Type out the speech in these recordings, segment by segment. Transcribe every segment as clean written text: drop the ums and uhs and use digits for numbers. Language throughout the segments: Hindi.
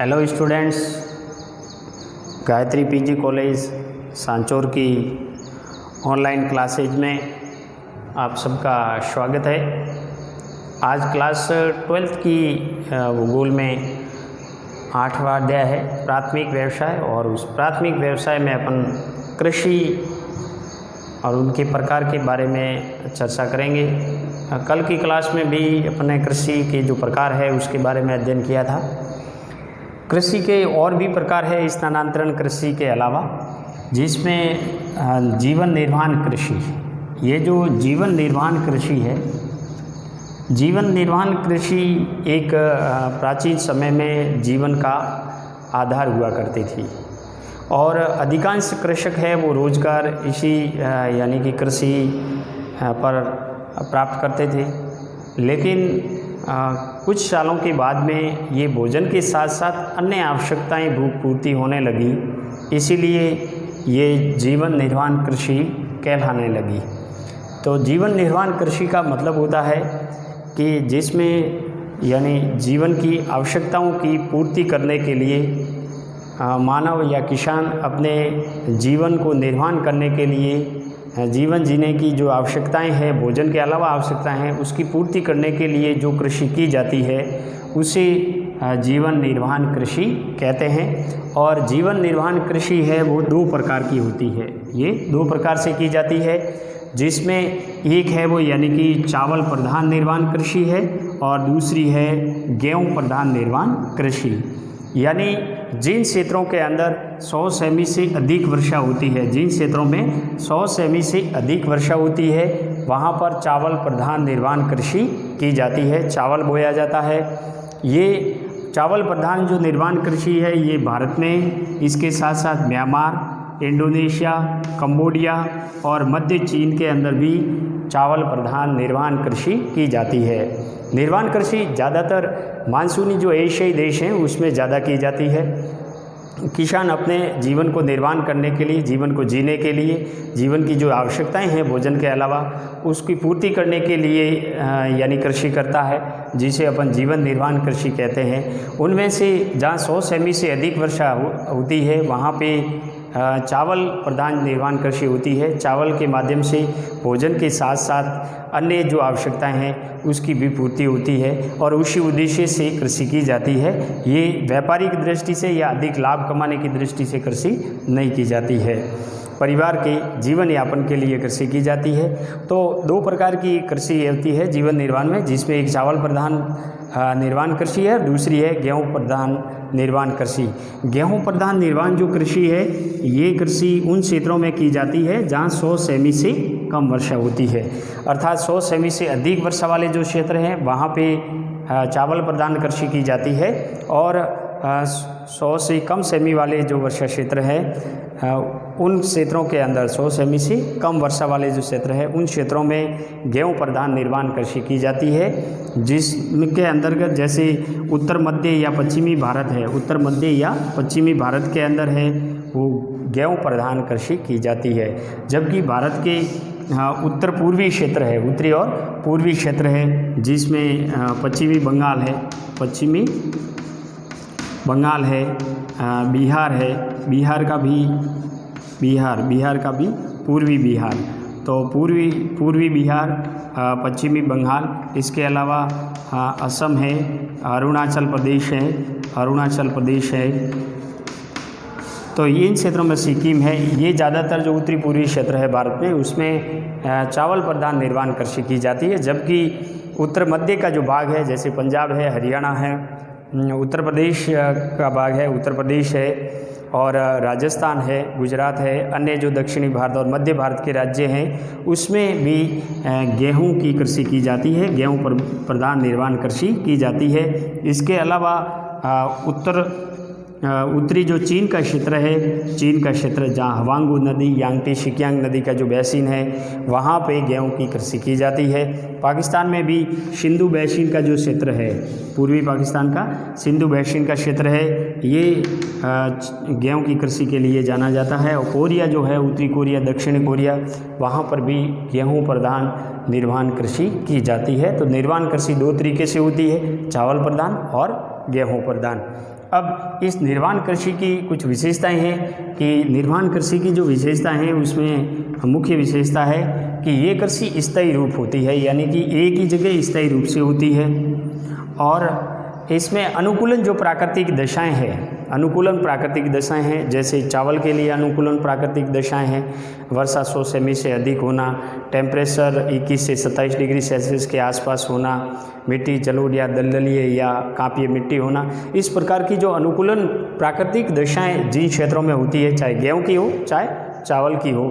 Hello students, Gayatri PG college Sanchore की ऑनलाइन क्लासेज में आप सबका स्वागत है। आज क्लास 12th की भूगोल में 8वां अध्याय है प्राथमिक व्यवसाय, और उस प्राथमिक व्यवसाय में अपन कृषि और उनके प्रकार के बारे में चर्चा करेंगे। कल की क्लास में भी अपने कृषि के जो प्रकार है उसके बारे में अध्ययन किया था। कृषि के और भी प्रकार है स्थानांतरण कृषि के अलावा, जिसमें जीवन निर्वाहन कृषि। ये जो जीवन निर्वाहन कृषि है, जीवन निर्वाहन कृषि एक प्राचीन समय में जीवन का आधार हुआ करती थी, और अधिकांश कृषक है वो रोजगार इसी यानी कि कृषि पर प्राप्त करते थे। लेकिन कुछ सालों के बाद में ये भोजन के साथ साथ अन्य आवश्यकताएं भूख पूर्ति होने लगी, इसीलिए ये जीवन निर्वाहन कृषि कहलाने लगी। तो जीवन निर्वाहन कृषि का मतलब होता है कि जिसमें यानी जीवन की आवश्यकताओं की पूर्ति करने के लिए मानव या किसान अपने जीवन को निर्वाहन करने के लिए, जीवन जीने की जो आवश्यकताएं हैं, भोजन के अलावा आवश्यकताएं हैं, उसकी पूर्ति करने के लिए जो कृषि की जाती है उसे जीवन निर्वाहन कृषि कहते हैं। और जीवन निर्वाहन कृषि है वो दो प्रकार की होती है। ये दो प्रकार से की जाती है, जिसमें एक है वो यानी कि चावल प्रधान निर्वाहन कृषि है, और दूसरी है गेहूँ प्रधान निर्वाहन कृषि। यानी जिन क्षेत्रों के अंदर 100 सेमी से अधिक वर्षा होती है, जिन क्षेत्रों में 100 सेमी से अधिक वर्षा होती है, वहाँ पर चावल प्रधान निर्वाहन कृषि की जाती है, चावल बोया जाता है। ये चावल प्रधान जो निर्वाहन कृषि है ये भारत में, इसके साथ साथ म्यांमार, इंडोनेशिया, कंबोडिया और मध्य चीन के अंदर भी चावल प्रधान निर्वाहन कृषि की जाती है। निर्वाहन कृषि ज़्यादातर मानसूनी जो एशियाई देश हैं उसमें ज़्यादा की जाती है। किसान अपने जीवन को निर्वाहन करने के लिए, जीवन को जीने के लिए, जीवन की जो आवश्यकताएं हैं भोजन के अलावा उसकी पूर्ति करने के लिए यानी कृषि करता है, जिसे अपन जीवन निर्वाहन कृषि कहते हैं। उनमें से जहाँ 100 सेमी से अधिक वर्षा होती है वहाँ पे चावल प्रधान निर्वाहन कृषि होती है। चावल के माध्यम से भोजन के साथ साथ अन्य जो आवश्यकताएं हैं उसकी भी पूर्ति होती है, और उसी उद्देश्य से कृषि की जाती है। ये व्यापारिक दृष्टि से या अधिक लाभ कमाने की दृष्टि से कृषि नहीं की जाती है, परिवार के जीवन यापन के लिए कृषि की जाती है। तो दो प्रकार की कृषि होती है जीवन निर्वाहन में, जिसमें एक चावल प्रधान निर्वाहन कृषि है, दूसरी है गेहूँ प्रधान निर्वाहन कृषि। गेहूँ प्रधान निर्वाहन जो कृषि है ये कृषि उन क्षेत्रों में की जाती है जहाँ 100 सेमी से कम वर्षा होती है, अर्थात 100 सेमी से अधिक वर्षा वाले जो क्षेत्र हैं वहाँ पे चावल प्रधान कृषि की जाती है, और 100 से कम सेमी वाले जो वर्षा क्षेत्र है उन क्षेत्रों के अंदर 100 सेमी से कम वर्षा वाले जो क्षेत्र है उन क्षेत्रों में गेहूँ प्रधान निर्वाहन कृषि की जाती है, जिसके अंतर्गत जैसे उत्तर मध्य या पश्चिमी भारत है, उत्तर मध्य या पश्चिमी भारत के अंदर है वो गेहूँ प्रधान कृषि की जाती है। जबकि भारत के उत्तर पूर्वी क्षेत्र है, उत्तरी और पूर्वी क्षेत्र है, जिसमें पश्चिमी बंगाल है, पश्चिमी बंगाल है, बिहार है, बिहार का भी पूर्वी बिहार, तो पूर्वी बिहार, पश्चिमी बंगाल, इसके अलावा असम है, अरुणाचल प्रदेश है। तो इन क्षेत्रों में सिक्किम है। ये ज़्यादातर जो उत्तरी पूर्वी क्षेत्र है भारत में उसमें चावल प्रधान निर्वाहन कृषि की जाती है। जबकि उत्तर मध्य का जो भाग है, जैसे पंजाब है, हरियाणा है, उत्तर प्रदेश का भाग है, उत्तर प्रदेश है, और राजस्थान है, गुजरात है, अन्य जो दक्षिणी भारत और मध्य भारत के राज्य हैं उसमें भी गेहूं की कृषि की जाती है, गेहूं प्रधान निर्वाहन कृषि की जाती है। इसके अलावा उत्तरी जो चीन का क्षेत्र है, चीन का क्षेत्र जहाँ हवांगू नदी, यांगटी शिकियांग नदी का जो बेसिन है वहाँ पे गेहूं की कृषि की जाती है। पाकिस्तान में भी सिंधु बेसिन का जो क्षेत्र है, पूर्वी पाकिस्तान का सिंधु बेसिन का क्षेत्र है, ये गेहूं की कृषि के लिए जाना जाता है। और कोरिया जो है, उत्तरी कोरिया, दक्षिणी कोरिया, वहाँ पर भी गेहूं प्रधान निर्वाहन कृषि की जाती है। तो निर्वाहन कृषि दो तरीके से होती है, चावल प्रधान और गेहूँ प्रधान। अब इस निर्वाण कृषि की कुछ विशेषताएं हैं कि निर्वाण कृषि की जो विशेषता हैं उसमें मुख्य विशेषता है कि ये कृषि स्थायी रूप होती है, यानी कि एक ही जगह स्थायी रूप से होती है। और इसमें अनुकूलन जो प्राकृतिक दशाएं हैं, अनुकूलन प्राकृतिक दशाएं हैं, जैसे चावल के लिए अनुकूलन प्राकृतिक दशाएं हैं, वर्षा 100 सेमी से अधिक होना, टेम्परेचर 21 से 27 डिग्री सेल्सियस के आसपास होना, मिट्टी जलोढ़ या दलदलीय या कांपीय मिट्टी होना। इस प्रकार की जो अनुकूलन प्राकृतिक दशाएं जिन क्षेत्रों में होती है, चाहे गेहूँ की हो चाहे चावल की हो,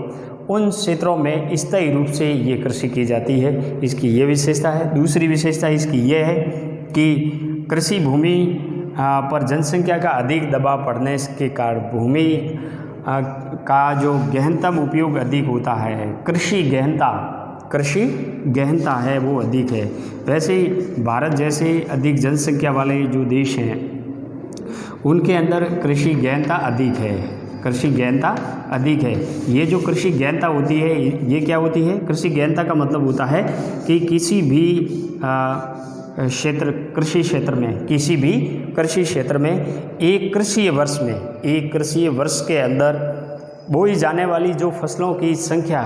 उन क्षेत्रों में स्थायी रूप से ये कृषि की जाती है। इसकी ये विशेषता है। दूसरी विशेषता इसकी ये है कि कृषि भूमि पर जनसंख्या का अधिक दबाव पड़ने के कारण भूमि का जो गहनतम उपयोग अधिक होता है, कृषि गहनता है वो अधिक है। वैसे ही भारत जैसे अधिक जनसंख्या वाले जो देश हैं उनके अंदर कृषि गहनता अधिक है, कृषि गहनता अधिक है। ये जो कृषि गहनता होती है ये क्या होती है? कृषि गहनता का मतलब होता है कि किसी भी कृषि क्षेत्र में एक कृषि वर्ष के अंदर बोई जाने वाली जो फसलों की संख्या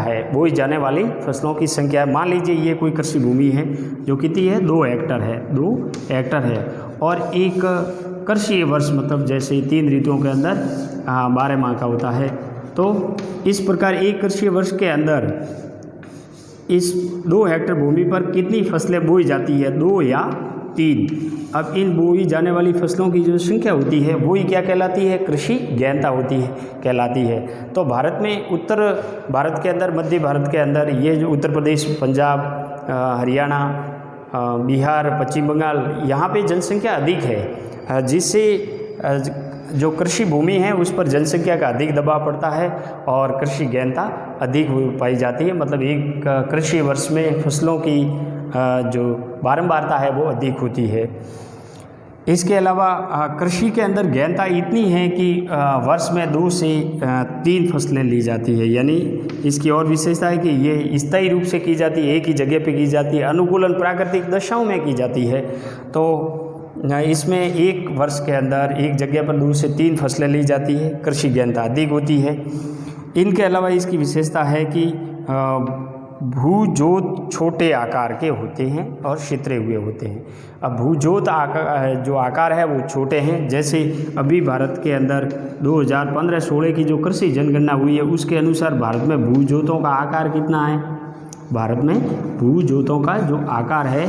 है, मान लीजिए ये कोई कृषि भूमि है जो कितनी है, 2 हेक्टर है और एक कृषि वर्ष मतलब जैसे 3 ऋतुओं के अंदर 12 माह का होता है। तो इस प्रकार एक कृषि वर्ष के अंदर इस 2 हेक्टर भूमि पर कितनी फसलें बोई जाती है, 2 या 3। अब इन बोई जाने वाली फसलों की जो संख्या होती है वही क्या कहलाती है? कृषि गहनता कहलाती है। तो भारत में उत्तर भारत के अंदर, मध्य भारत के अंदर ये जो उत्तर प्रदेश, पंजाब, हरियाणा, बिहार, पश्चिम बंगाल, यहाँ पे जनसंख्या अधिक है, जिससे जो कृषि भूमि है उस पर जनसंख्या का अधिक दबाव पड़ता है और कृषि गहनता अधिक पाई जाती है। मतलब एक कृषि वर्ष में फसलों की जो बारंबारता है वो अधिक होती है। इसके अलावा कृषि के अंदर गहनता इतनी है कि वर्ष में 2 से 3 फसलें ली जाती है। यानी इसकी और विशेषता है कि ये स्थायी रूप से की जाती है, एक ही जगह पे की जाती है, अनुकूलन प्राकृतिक दशाओं में की जाती है। तो इसमें एक वर्ष के अंदर एक जगह पर 2 से 3 फसलें ली जाती है, कृषि गहनता अधिक होती है। इनके अलावा इसकी विशेषता है कि भूजोत छोटे आकार के होते हैं और छितरे हुए होते हैं। अब भूजोत जो आकार है वो छोटे हैं। जैसे अभी भारत के अंदर 2015-16 की जो कृषि जनगणना हुई है उसके अनुसार भारत में भूजोतों का आकार कितना है? भारत में भूजोतों का जो आकार है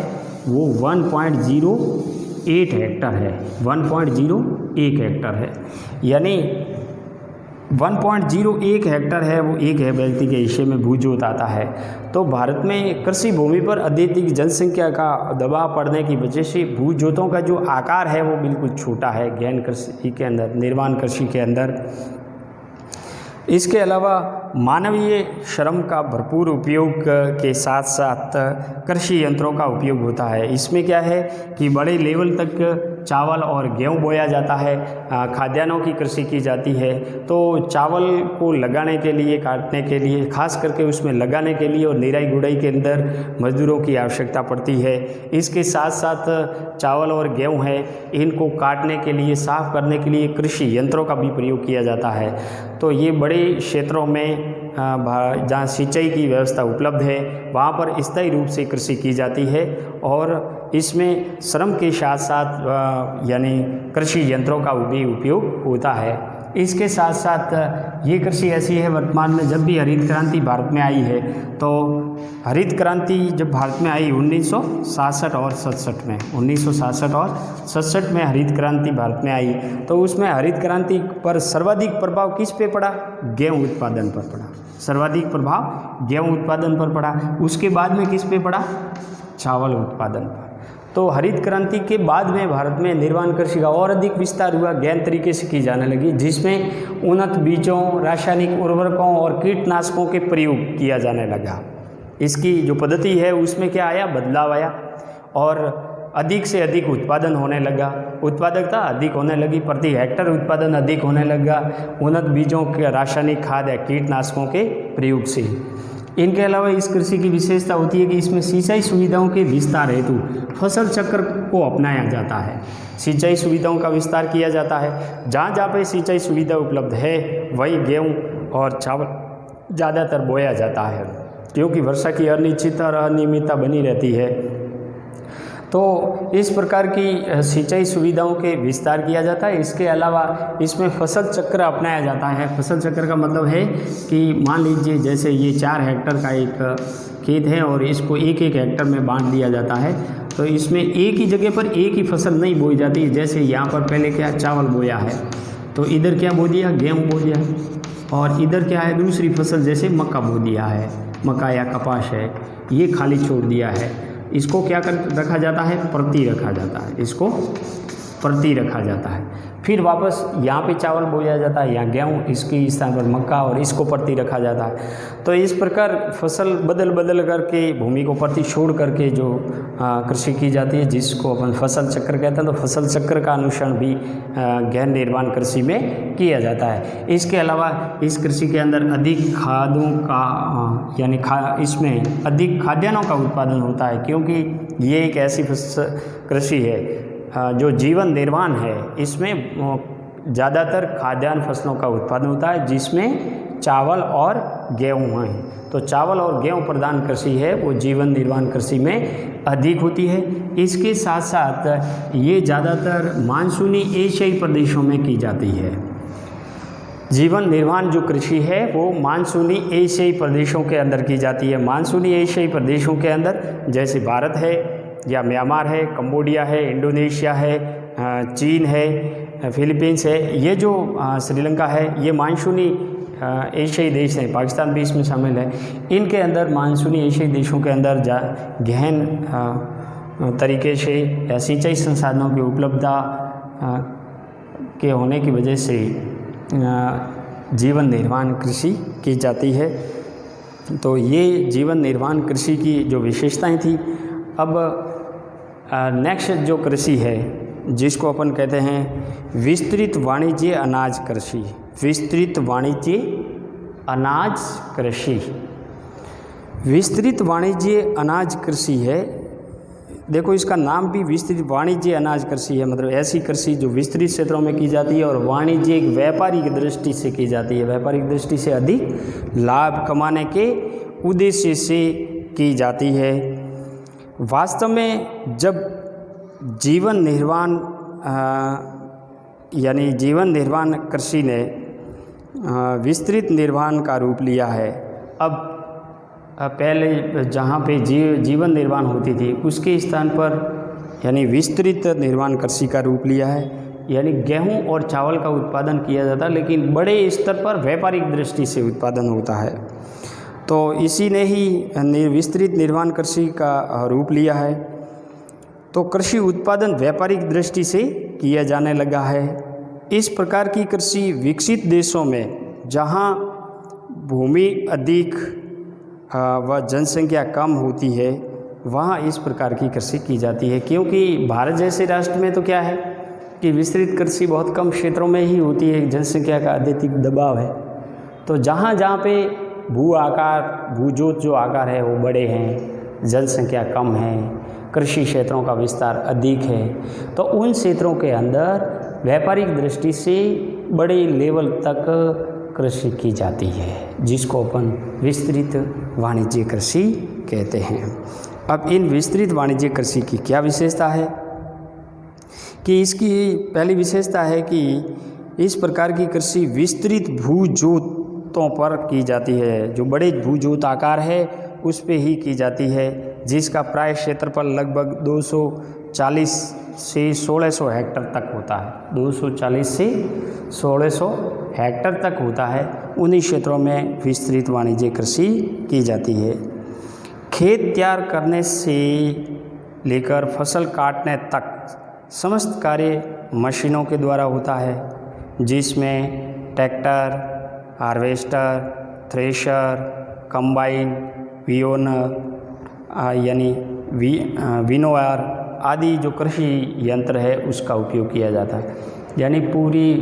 वो 1.08 हेक्टर है, 1.01 हेक्टर है। यानी 1.01 हेक्टर है वो एक व्यक्ति के हिस्से में भूजोत आता है। तो भारत में कृषि भूमि पर अधिक जनसंख्या का दबाव पड़ने की वजह से भूजोतों का जो आकार है वो बिल्कुल छोटा है गहन कृषि के अंदर, निर्वाण कृषि के अंदर। इसके अलावा मानवीय श्रम का भरपूर उपयोग के साथ साथ कृषि यंत्रों का उपयोग होता है। इसमें क्या है कि बड़े लेवल तक चावल और गेहूं बोया जाता है, खाद्यान्नों की कृषि की जाती है। तो चावल को लगाने के लिए, काटने के लिए, खास करके उसमें लगाने के लिए और निराई गुड़ाई के अंदर मजदूरों की आवश्यकता पड़ती है। इसके साथ साथ चावल और गेहूं है, इनको काटने के लिए, साफ करने के लिए कृषि यंत्रों का भी प्रयोग किया जाता है। तो ये बड़े क्षेत्रों में जहाँ सिंचाई की व्यवस्था उपलब्ध है वहाँ पर स्थायी रूप से कृषि की जाती है और इसमें श्रम के साथ साथ यानी कृषि यंत्रों का भी उपयोग होता है। इसके साथ साथ ये कृषि ऐसी है, वर्तमान में जब भी हरित क्रांति भारत में आई है, तो हरित क्रांति जब भारत में आई 1967 और 67 में, 1967 और 67 में हरित क्रांति भारत में आई, तो उसमें हरित क्रांति पर सर्वाधिक प्रभाव किस पे पड़ा? गेहूँ उत्पादन पर पड़ा। सर्वाधिक प्रभाव गेहूँ उत्पादन पर पड़ा। उसके बाद में किस पे पड़ा? चावल उत्पादन पर। तो हरित क्रांति के बाद में भारत में निर्वाण कृषि का और अधिक विस्तार हुआ, गहन तरीके से की जाने लगी, जिसमें उन्नत बीजों, रासायनिक उर्वरकों और कीटनाशकों के प्रयोग किया जाने लगा। इसकी जो पद्धति है उसमें क्या आया? बदलाव आया और अधिक से अधिक उत्पादन होने लगा, उत्पादकता अधिक होने लगी, प्रति हेक्टर उत्पादन अधिक होने लगा उन्नत बीजों के, रासायनिक खाद या कीटनाशकों के प्रयोग से। इनके अलावा इस कृषि की विशेषता होती है कि इसमें सिंचाई सुविधाओं के विस्तार हेतु फसल चक्र को अपनाया जाता है। सिंचाई सुविधाओं का विस्तार किया जाता है। जहाँ जहाँ पे सिंचाई सुविधा उपलब्ध है वही गेहूँ और चावल ज़्यादातर बोया जाता है, क्योंकि वर्षा की अनिश्चितता और अनियमितता बनी रहती है। तो इस प्रकार की सिंचाई सुविधाओं के विस्तार किया जाता है। इसके अलावा इसमें फसल चक्र अपनाया जाता है। फसल चक्र का मतलब है कि मान लीजिए जैसे ये 4 हेक्टर का एक खेत है और इसको एक एक हेक्टर में बांट दिया जाता है, तो इसमें एक ही जगह पर एक ही फसल नहीं बोई जाती। जैसे यहाँ पर पहले क्या चावल बोया है, तो इधर क्या बो दिया, गेहूँ बो दिया, और इधर क्या है दूसरी फसल जैसे मक्का बो दिया है, मक्का या कपास है, ये खाली छोड़ दिया है। इसको क्या कर रखा जाता है, प्रति रखा जाता है, इसको प्रति रखा जाता है। फिर वापस यहाँ पे चावल बोया जाता है, यहाँ गेहूँ, इसके स्थान पर मक्का, और इसको प्रति रखा जाता है। तो इस प्रकार फसल बदल बदल करके भूमि को प्रति छोड़ करके जो कृषि की जाती है, जिसको अपन फसल चक्र कहते हैं। तो फसल चक्र का अनुसरण भी गहन निर्माण कृषि में किया जाता है। इसके अलावा इस कृषि के अंदर अधिक खादों का यानी इसमें अधिक खाद्यान्नों का उत्पादन होता है, क्योंकि ये एक ऐसी कृषि है जो जीवन निर्माण है। इसमें ज़्यादातर खाद्यान्न फसलों का उत्पादन होता है, जिसमें चावल और गेहूँ हैं। तो चावल और गेहूँ प्रधान कृषि है वो जीवन निर्माण कृषि में अधिक होती है। इसके साथ साथ ये ज़्यादातर मानसूनी एशियाई प्रदेशों में की जाती है। जीवन निर्माण जो कृषि है वो मानसूनी एशियाई प्रदेशों के अंदर की जाती है। मानसूनी एशियाई प्रदेशों के अंदर जैसे भारत है या म्यांमार है, कंबोडिया है, इंडोनेशिया है, चीन है, फिलीपींस है, ये जो श्रीलंका है, ये मानसूनी एशियाई देश हैं। पाकिस्तान भी इसमें शामिल है। इनके अंदर मानसूनी एशियाई देशों के अंदर गहन तरीके से या सिंचाई संसाधनों की उपलब्धता के होने की वजह से जीवन निर्माण कृषि की जाती है। तो ये जीवन निर्माण कृषि की जो विशेषताएं थी। अब नेक्स्ट जो कृषि है जिसको अपन कहते हैं विस्तृत वाणिज्य अनाज कृषि। विस्तृत वाणिज्य अनाज कृषि, विस्तृत वाणिज्य अनाज कृषि है। देखो इसका नाम भी विस्तृत वाणिज्य अनाज कृषि है, मतलब ऐसी कृषि जो विस्तृत क्षेत्रों में की जाती है और वाणिज्यिक व्यापारिक दृष्टि से की जाती है। व्यापारिक दृष्टि से अधिक लाभ कमाने के उद्देश्य से की जाती है। वास्तव में जब जीवन निर्माण यानी जीवन निर्माण कृषि ने विस्तृत निर्माण का रूप लिया है। अब पहले जहाँ पे जीवन निर्माण होती थी उसके स्थान पर यानी विस्तृत निर्माण कृषि का रूप लिया है। यानी गेहूँ और चावल का उत्पादन किया जाता है, लेकिन बड़े स्तर पर व्यापारिक दृष्टि से उत्पादन होता है। तो इसी ने ही विस्तृत निर्माण कृषि का रूप लिया है। तो कृषि उत्पादन व्यापारिक दृष्टि से किया जाने लगा है। इस प्रकार की कृषि विकसित देशों में जहां भूमि अधिक व जनसंख्या कम होती है वहां इस प्रकार की कृषि की जाती है। क्योंकि भारत जैसे राष्ट्र में तो क्या है कि विस्तृत कृषि बहुत कम क्षेत्रों में ही होती है, जनसंख्या का अधिक दबाव है। तो जहाँ जहाँ पे भूजोत जो आकार है वो बड़े हैं, जनसंख्या कम है, कृषि क्षेत्रों का विस्तार अधिक है, तो उन क्षेत्रों के अंदर व्यापारिक दृष्टि से बड़े लेवल तक कृषि की जाती है, जिसको अपन विस्तृत वाणिज्य कृषि कहते हैं। अब इन विस्तृत वाणिज्य कृषि की क्या विशेषता है कि इसकी पहली विशेषता है कि इस प्रकार की कृषि विस्तृत भूजोतों पर की जाती है। जो बड़े भूजोत आकार है उस पे ही की जाती है, जिसका प्राय क्षेत्रफल लगभग 240 से 1600 हेक्टर तक होता है। 240 से 1600 हेक्टर तक होता है। उन्हीं क्षेत्रों में विस्तृत वाणिज्य कृषि की जाती है। खेत तैयार करने से लेकर फसल काटने तक समस्त कार्य मशीनों के द्वारा होता है, जिसमें ट्रैक्टर, हार्वेस्टर, थ्रेशर, कंबाइन, यानी विनोअर आदि जो कृषि यंत्र है उसका उपयोग किया जाता है। यानी पूरी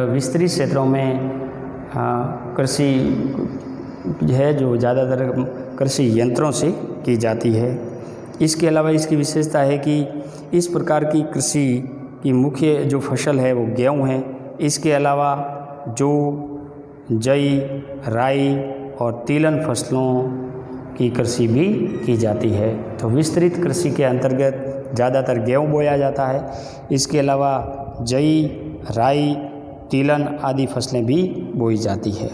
विस्तृत क्षेत्रों में कृषि है जो ज़्यादातर कृषि यंत्रों से की जाती है। इसके अलावा इसकी विशेषता है कि इस प्रकार की कृषि की मुख्य जो फसल है वो गेहूँ है। इसके अलावा जो जई, राई और तिलहन फसलों की कृषि भी की जाती है। तो विस्तृत कृषि के अंतर्गत ज़्यादातर गेहूँ बोया जाता है। इसके अलावा जई, राई, तिलहन आदि फसलें भी बोई जाती है।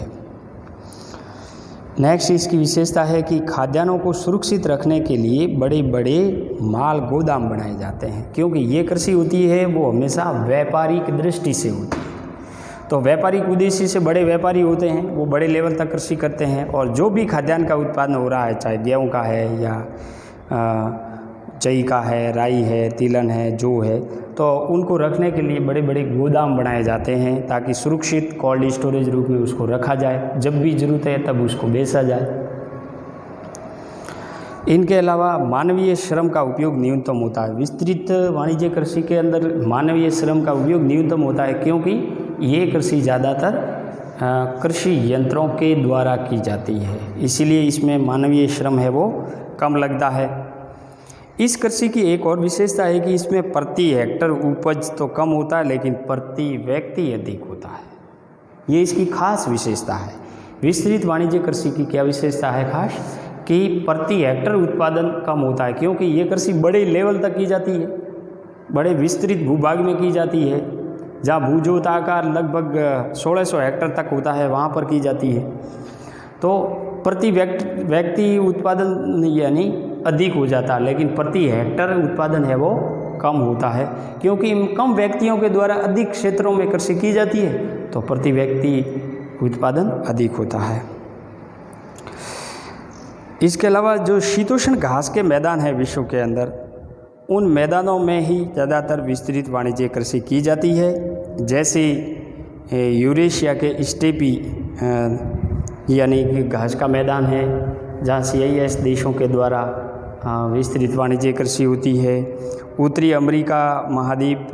नेक्स्ट इसकी विशेषता है कि खाद्यान्नों को सुरक्षित रखने के लिए बड़े बड़े माल गोदाम बनाए जाते हैं, क्योंकि ये कृषि होती है वो हमेशा व्यापारिक दृष्टि से होती है। तो व्यापारिक उद्देश्य से बड़े व्यापारी होते हैं, वो बड़े लेवल तक कृषि करते हैं और जो भी खाद्यान्न का उत्पादन हो रहा है, चाहे गेहूँ का है या जई का है, राई है, तिलहन है, जो है, तो उनको रखने के लिए बड़े बड़े गोदाम बनाए जाते हैं ताकि सुरक्षित कोल्ड स्टोरेज रूप में उसको रखा जाए, जब भी ज़रूरत है तब उसको बेचा जाए। इनके अलावा मानवीय श्रम का उपयोग न्यूनतम होता है। विस्तृत वाणिज्य कृषि के अंदर मानवीय श्रम का उपयोग न्यूनतम होता है, क्योंकि ये कृषि ज़्यादातर कृषि यंत्रों के द्वारा की जाती है, इसीलिए इसमें मानवीय श्रम है वो कम लगता है। इस कृषि की एक और विशेषता है कि इसमें प्रति हेक्टर उपज तो कम होता है, लेकिन प्रति व्यक्ति अधिक होता है। ये इसकी खास विशेषता है। विस्तृत वाणिज्य कृषि की क्या विशेषता है खास, कि प्रति हेक्टर उत्पादन कम होता है, क्योंकि ये कृषि बड़े लेवल तक की जाती है, बड़े विस्तृत भूभाग में की जाती है, जहाँ भूजोत आकार लगभग 1600 हेक्टर तक होता है, वहाँ पर की जाती है। तो प्रति व्यक्ति उत्पादन यानी अधिक हो जाता है, लेकिन प्रति हेक्टर उत्पादन है वो कम होता है, क्योंकि कम व्यक्तियों के द्वारा अधिक क्षेत्रों में कृषि की जाती है, तो प्रति व्यक्ति उत्पादन अधिक होता है। इसके अलावा जो शीतोष्ण घास के मैदान है विश्व के अंदर, उन मैदानों में ही ज़्यादातर विस्तृत वाणिज्य कृषि की जाती है, जैसे यूरेशिया के स्टेपी यानी कि घास का मैदान है, जहाँ CIS देशों के द्वारा विस्तृत वाणिज्य कृषि होती है। उत्तरी अमेरिका महाद्वीप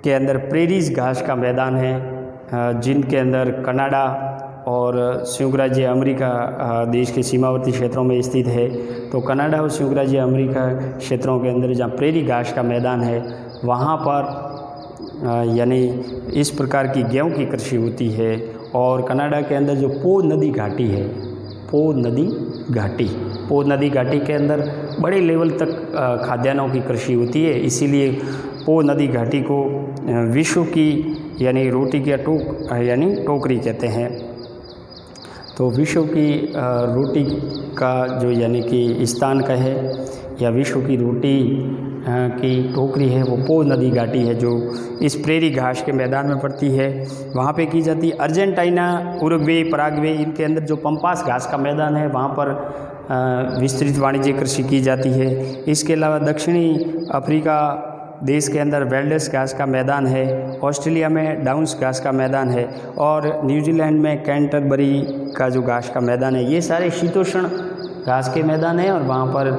के अंदर प्रेरीज घास का मैदान है, जिनके अंदर कनाडा और संयुक्त राज्य अमेरिका देश के सीमावर्ती क्षेत्रों में स्थित है। तो कनाडा और संयुक्त राज्य अमेरिका क्षेत्रों के अंदर जहाँ प्रेरी घास का मैदान है, वहाँ पर यानी इस प्रकार की गेहूँ की कृषि होती है। और कनाडा के अंदर जो पो नदी घाटी है, पो नदी घाटी के अंदर बड़े लेवल तक खाद्यान्नों की कृषि होती है, इसीलिए पो नदी घाटी को विश्व की यानी रोटी की यानी टोकरी कहते हैं। तो विश्व की रोटी का जो यानी कि स्थान का है या विश्व की रोटी की टोकरी है वो पो नदी घाटी है, जो इस प्रेरी घास के मैदान में पड़ती है, वहाँ पे की जाती है। अर्जेंटीना, उरुग्वे, पराग्वे, इनके अंदर जो पंपास घास का मैदान है वहाँ पर विस्तृत वाणिज्य कृषि की जाती है। इसके अलावा दक्षिणी अफ्रीका देश के अंदर वेल्डस घास का मैदान है, ऑस्ट्रेलिया में डाउन्स घास का मैदान है, और न्यूजीलैंड में कैंटरबरी का जो घास का मैदान है, ये सारे शीतोष्ण घास के मैदान हैं और वहाँ पर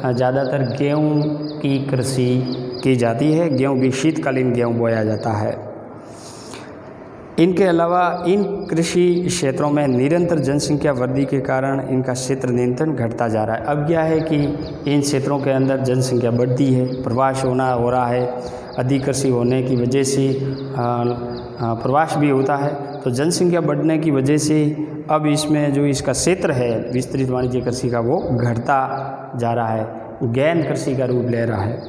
ज़्यादातर गेहूँ की कृषि की जाती है। गेहूँ भी शीतकालीन गेहूँ बोया जाता है। इनके अलावा इन कृषि क्षेत्रों में निरंतर जनसंख्या वृद्धि के कारण इनका क्षेत्र नियंत्रण घटता जा रहा है। अब क्या है कि इन क्षेत्रों के अंदर जनसंख्या बढ़ती है, प्रवास हो रहा है, अधिक कृषि होने की वजह से प्रवास भी होता है। तो जनसंख्या बढ़ने की वजह से अब इसमें जो इसका क्षेत्र है विस्तृत वाणिज्य कृषि का वो घटता जा रहा है, गहन कृषि का रूप ले रहा है।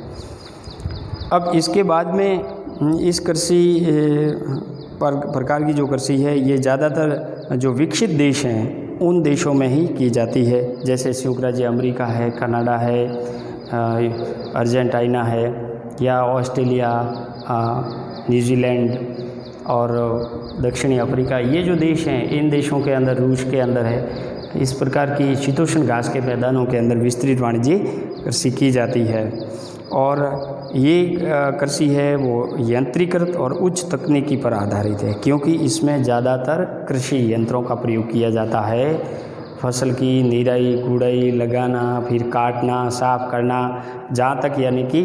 अब इसके बाद में इस कृषि प्रकार की जो कृषि है ये ज़्यादातर जो विकसित देश हैं उन देशों में ही की जाती है, जैसे संयुक्त राज्य अमेरिका है, कनाडा है, अर्जेंटीना है, या ऑस्ट्रेलिया, न्यूजीलैंड और दक्षिणी अफ्रीका, ये जो देश हैं इन देशों के अंदर, रूस के अंदर है, इस प्रकार की शीतोष्ण घास के मैदानों के अंदर विस्तृत वाणिज्य कृषि की जाती है। और ये कृषि है वो यंत्रीकृत और उच्च तकनीकी पर आधारित है, क्योंकि इसमें ज़्यादातर कृषि यंत्रों का प्रयोग किया जाता है। फसल की निराई गुड़ाई, लगाना, फिर काटना, साफ करना, जहाँ तक यानी कि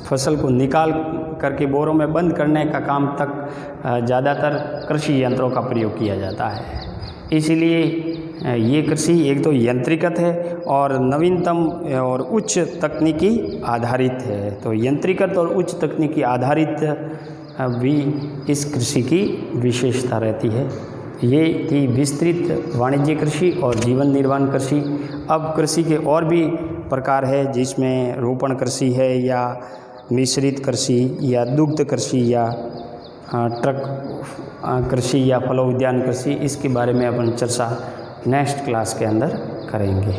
फसल को निकाल करके बोरों में बंद करने का काम तक ज़्यादातर कृषि यंत्रों का प्रयोग किया जाता है। इसलिए ये कृषि एक तो यंत्रीकृत है और नवीनतम और उच्च तकनीकी आधारित है। तो यंत्रीकृत और उच्च तकनीकी आधारित भी इस कृषि की विशेषता रहती है। ये थी विस्तृत वाणिज्य कृषि और जीवन निर्वाह कृषि। अब कृषि के और भी प्रकार है, जिसमें रोपण कृषि है या मिश्रित कृषि या दुग्ध कृषि या ट्रक कृषि या फलोद्यान कृषि। इसके बारे में अपन चर्चा नेक्स्ट क्लास के अंदर करेंगे।